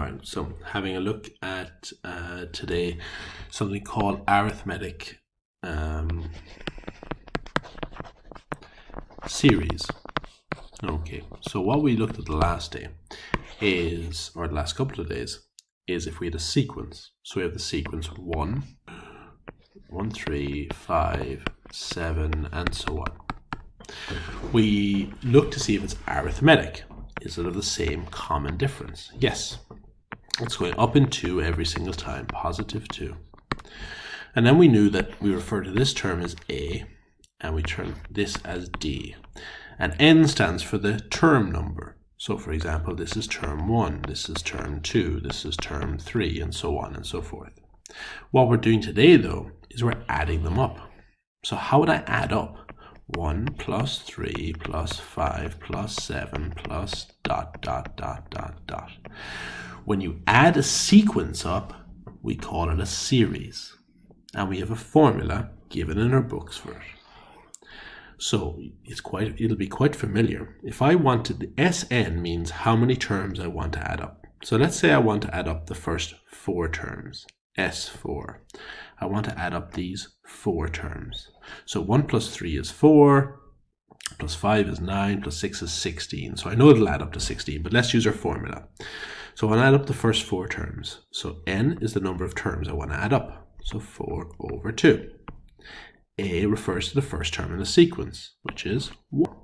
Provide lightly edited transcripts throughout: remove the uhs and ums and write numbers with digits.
Alright, so having a look at today something called arithmetic series. Okay, so what we looked at the last day is, or the last couple of days, is if we had a sequence. So we have the sequence 1, 1, 3, 5, 7, and so on. We look to see if it's arithmetic. Is it of the same common difference? Yes. It's going up in 2 every single time, positive 2. And then we knew that we refer to this term as A, and we term this as D. And N stands for the term number. So for example, this is term 1, this is term 2, this is term 3, and so on and so forth. What we're doing today, though, is we're adding them up. So how would I add up 1 plus 3 plus 5 plus 7 plus ... When you add a sequence up, we call it a series. And we have a formula given in our books for it. So it'll be quite familiar. If I wanted, the Sn means how many terms I want to add up. So let's say I want to add up the first 4 terms, S4. I want to add up these 4 terms. So 1 plus 3 is 4, plus 5 is 9, plus 6 is 16. So I know it'll add up to 16, but let's use our formula. So I want to add up the first 4 terms. So n is the number of terms I want to add up. So 4 over 2. A refers to the first term in the sequence, which is 1.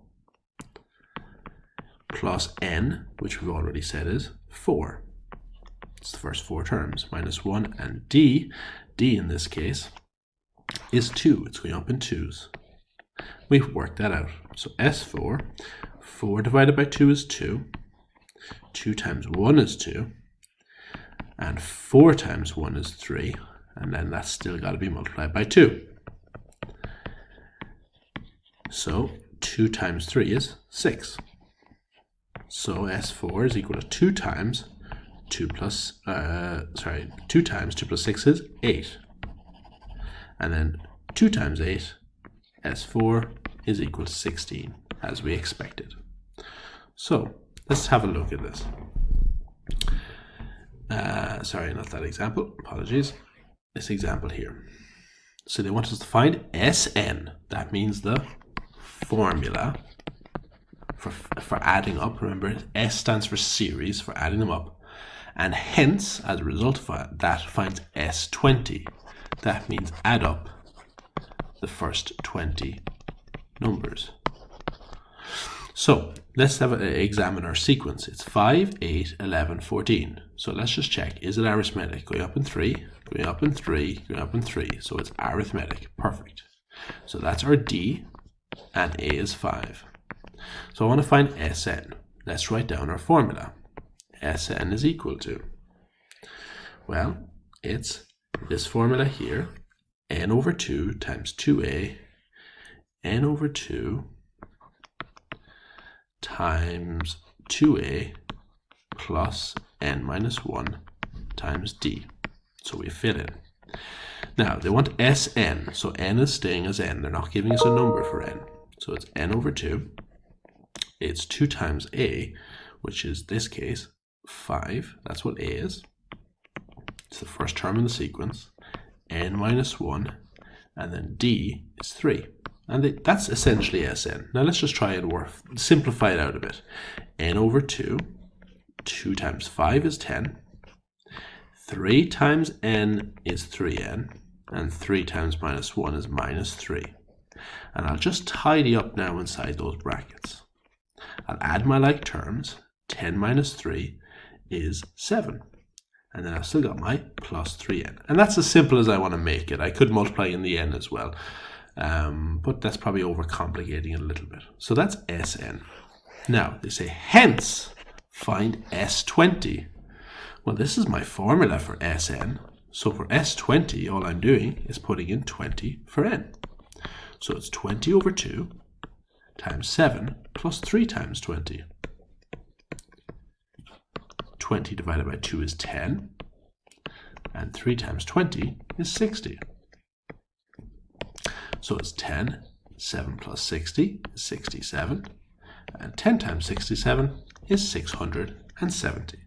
Plus n, which we've already said is 4. It's the first 4 terms, minus 1. And d in this case, is 2. It's going up in 2s. We've worked that out. So S4, 4 divided by 2 is 2. 2 times 1 is 2. And 4 times 1 is 3. And then that's still got to be multiplied by 2. So 2 times 3 is 6. So S4 is equal to 2 times 2 plus 2 times 2 plus 6 is 8. And then 2 times 8, S4 is equal to 16, as we expected. So let's have a look at this. Sorry, not that example. Apologies. This example here. So they want us to find Sn. That means the formula for adding up. Remember, S stands for series, for adding them up. And hence, as a result of that, finds S20. That means add up the first 20 numbers. So let's examine our sequence. It's 5, 8, 11, 14. So let's just check. Is it arithmetic? Going up in 3, going up in 3, going up in 3. So it's arithmetic. Perfect. So that's our D, and A is 5. So I want to find Sn. Let's write down our formula. Sn is equal to, well, it's this formula here, n over 2 times 2a, n over 2 times 2a plus n minus 1 times d. So we fit in. Now, they want Sn, so n is staying as n. They're not giving us a number for n. So it's n over 2. It's 2 times a, which is this case 5. That's what a is. It's the first term in the sequence. N minus 1. And then d is 3. And that's essentially Sn. Now let's just try and simplify it out a bit. N over 2. 2 times 5 is 10. 3 times n is 3n. And 3 times minus 1 is minus 3. And I'll just tidy up now inside those brackets. I'll add my like terms. 10 minus 3 is 7. And then I've still got my plus 3n. And that's as simple as I want to make it. I could multiply in the n as well. But that's probably overcomplicating it a little bit. So that's Sn. Now, they say, hence, find S20. Well, this is my formula for Sn. So for S20, all I'm doing is putting in 20 for n. So it's 20 over 2 times 7 plus 3 times 20. 20 divided by 2 is 10, and 3 times 20 is 60. So it's 10, 7 plus 60 is 67, and 10 times 67 is 670.